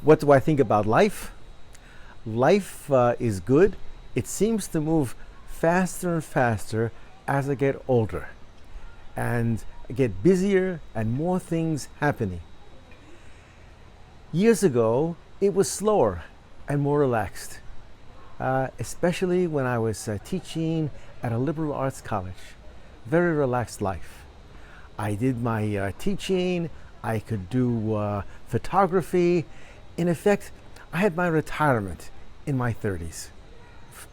What do I think about life? Life is good. It seems to move faster and faster as I get older and I get busier and more things happening. Years ago, it was slower and more relaxed, especially when I was teaching at a liberal arts college. Very relaxed life. I did my teaching, I could do photography. In effect, I had my retirement in my 30s,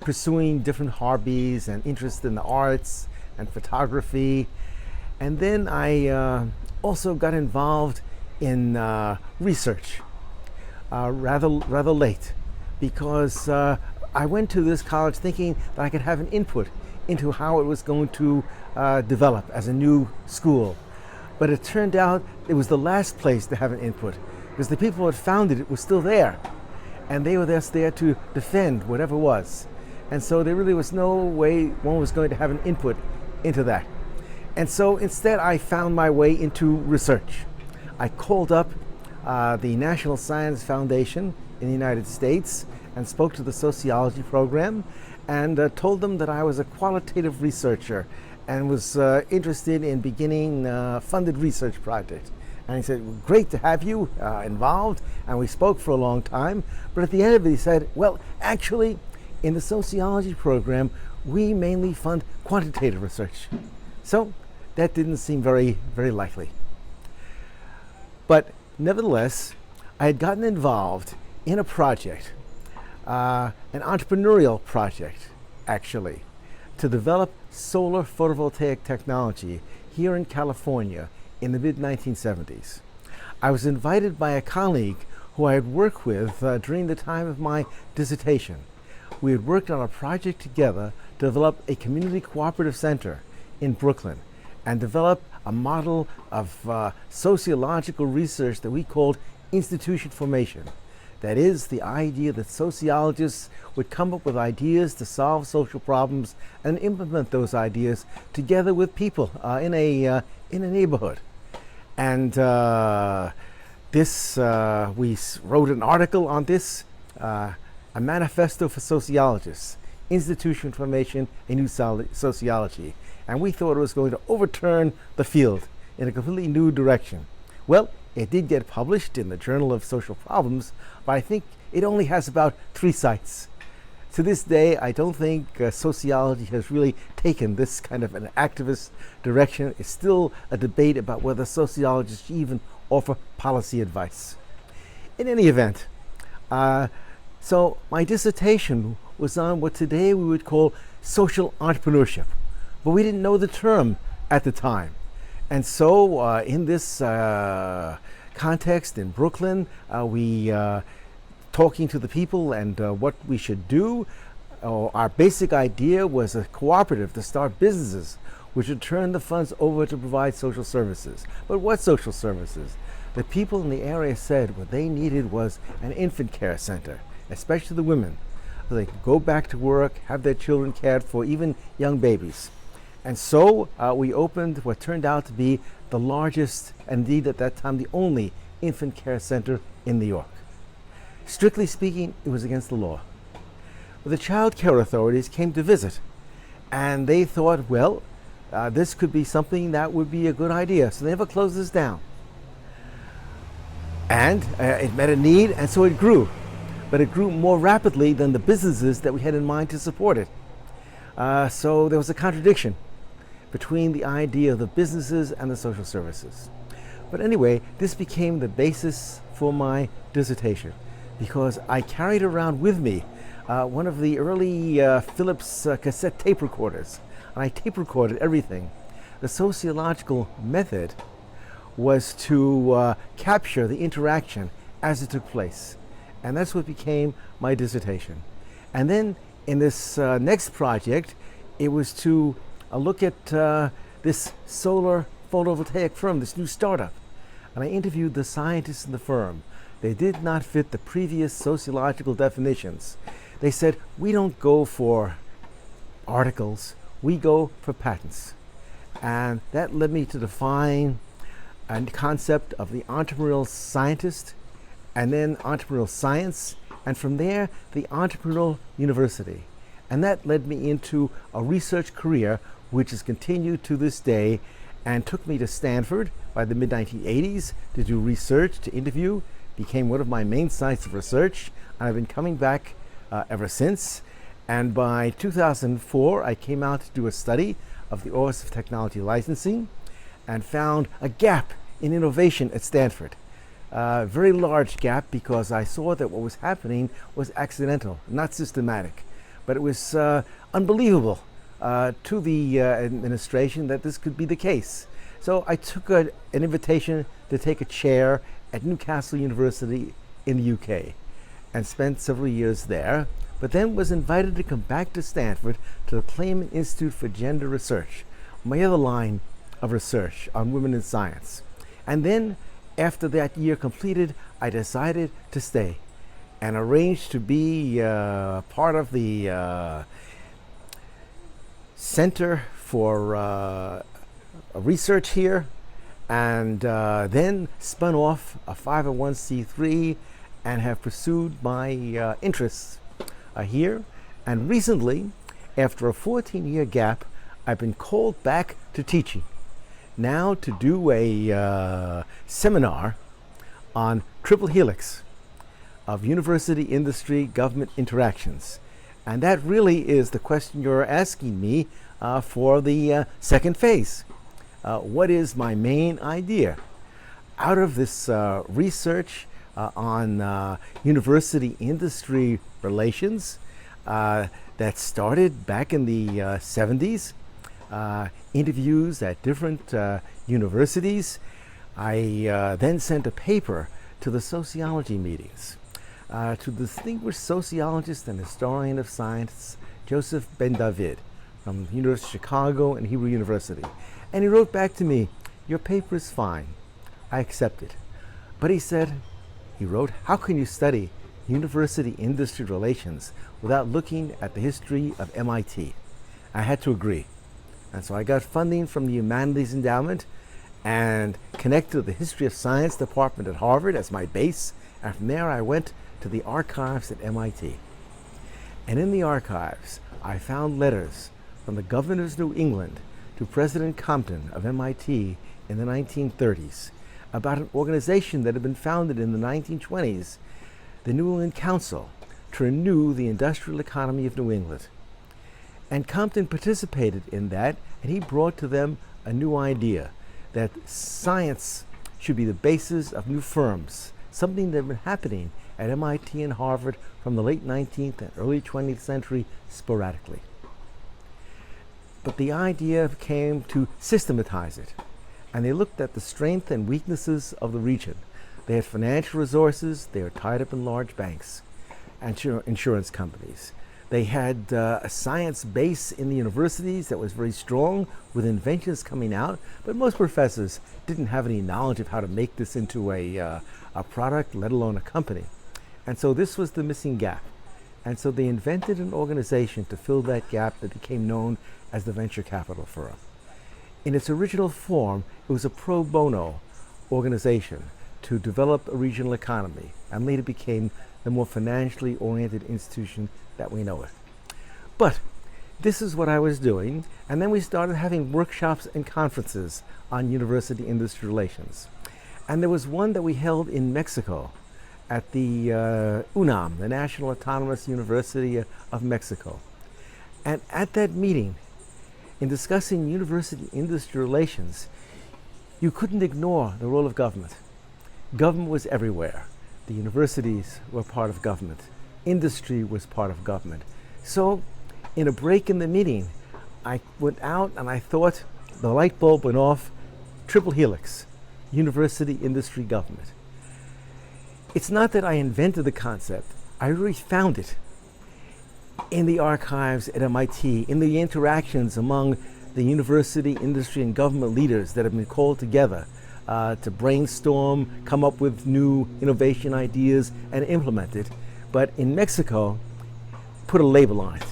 pursuing different hobbies and interests in the arts and photography. And then I also got involved in research rather late, because I went to this college thinking that I could have an input into how it was going to develop as a new school. But it turned out it was the last place to have an input, because the people who had founded it were still there, and they were just there to defend whatever was. And so there really was no way one was going to have an input into that. And so instead I found my way into research. I called up the National Science Foundation in the United States and spoke to the sociology program and told them that I was a qualitative researcher and was interested in beginning a funded research project. And he said, well, great to have you involved. And we spoke for a long time. But at the end of it, he said, well, actually, in the sociology program, we mainly fund quantitative research. So that didn't seem very, very likely. But nevertheless, I had gotten involved in a project, an entrepreneurial project, actually, to develop solar photovoltaic technology here in California in the mid-1970s. I was invited by a colleague who I had worked with during the time of my dissertation. We had worked on a project together to develop a community cooperative center in Brooklyn and develop a model of sociological research that we called institution formation. That is, the idea that sociologists would come up with ideas to solve social problems and implement those ideas together with people in a neighborhood. And we wrote an article on this, a manifesto for sociologists, institution formation, a new sociology. And we thought it was going to overturn the field in a completely new direction. Well, it did get published in the Journal of Social Problems, but I think it only has about 3 cites. To this day, I don't think sociology has really taken this kind of an activist direction. It's still a debate about whether sociologists even offer policy advice. In any event, so my dissertation was on what today we would call social entrepreneurship, but we didn't know the term at the time. And so in this context in Brooklyn, we talking to the people and what we should do. Our basic idea was a cooperative to start businesses which would turn the funds over to provide social services. But what social services? The people in the area said what they needed was an infant care center, especially the women. So they could go back to work, have their children cared for, even young babies. And so we opened what turned out to be the largest, and indeed at that time the only, infant care center in New York. Strictly speaking, it was against the law. But the child care authorities came to visit, and they thought, well, this could be something that would be a good idea. So they never closed this down. And it met a need, and so it grew. But it grew more rapidly than the businesses that we had in mind to support it. So there was a contradiction between the idea of the businesses and the social services. But anyway, this became the basis for my dissertation, because I carried around with me one of the early Philips cassette tape recorders, and I tape recorded everything. The sociological method was to capture the interaction as it took place, and that's what became my dissertation. And then in this next project, it was to look at this solar photovoltaic firm, this new startup. And I interviewed the scientists in the firm. They did not fit the previous sociological definitions. They said, we don't go for articles, we go for patents. And that led me to define a concept of the entrepreneurial scientist and then entrepreneurial science, and from there, the entrepreneurial university. And that led me into a research career, which has continued to this day, and took me to Stanford by the mid-1980s to do research, to interview, became one of my main sites of research, and I've been coming back ever since. And by 2004, I came out to do a study of the Office of Technology Licensing and found a gap in innovation at Stanford. Very large gap, because I saw that what was happening was accidental, not systematic. But it was unbelievable to the administration that this could be the case. So I took an invitation to take a chair at Newcastle University in the UK and spent several years there, but then was invited to come back to Stanford to the Clayman Institute for Gender Research, my other line of research on women in science. And then, after that year completed, I decided to stay and arranged to be part of the Center for Research here, and then spun off a 501c3 and have pursued my interests here. And recently, after a 14-year gap, I've been called back to teaching, now to do a seminar on triple helix of university, industry, government interactions. And that really is the question you're asking me for the second phase. What is my main idea? Out of this research on university-industry relations that started back in the 70s, interviews at different universities, I then sent a paper to the sociology meetings to the distinguished sociologist and historian of science, Joseph Ben David, from the University of Chicago and Hebrew University. And he wrote back to me, "Your paper is fine. I accept it." But he said, he wrote, "How can you study university-industry relations without looking at the history of MIT?" I had to agree. And so I got funding from the Humanities Endowment and connected to the History of Science department at Harvard as my base. And from there I went to the archives at MIT. And in the archives, I found letters from the governors of New England to President Compton of MIT in the 1930s about an organization that had been founded in the 1920s, the New England Council, to renew the industrial economy of New England. And Compton participated in that, and he brought to them a new idea that science should be the basis of new firms, something that had been happening at MIT and Harvard from the late 19th and early 20th century sporadically. But the idea came to systematize it, and they looked at the strengths and weaknesses of the region. They had financial resources, they were tied up in large banks and insurance companies. They had a science base in the universities that was very strong, with inventions coming out, but most professors didn't have any knowledge of how to make this into a product, let alone a company. And so this was the missing gap. And so they invented an organization to fill that gap that became known as the Venture Capital Firm. In its original form, it was a pro bono organization to develop a regional economy, and later became the more financially oriented institution that we know it. But this is what I was doing, and then we started having workshops and conferences on university-industry relations. And there was one that we held in Mexico at the UNAM, the National Autonomous University of Mexico. And at that meeting, in discussing university-industry relations, you couldn't ignore the role of government. Government was everywhere. The universities were part of government. Industry was part of government. So, in a break in the meeting, I went out and I thought, the light bulb went off, triple helix, university, industry, government. It's not that I invented the concept. I really found it in the archives at MIT, in the interactions among the university, industry, and government leaders that have been called together to brainstorm, come up with new innovation ideas, and implement it. But in Mexico, put a label on it.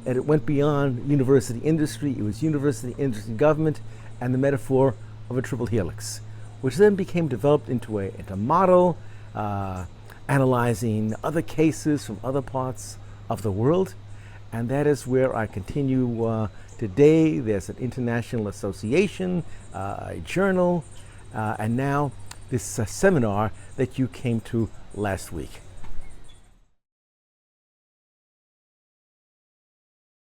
And it went beyond university industry. It was university, industry, government, and the metaphor of a triple helix, which then became developed into a model analyzing other cases from other parts of the world. And that is where I continue today. There's an international association, a journal, and now this seminar that you came to last week.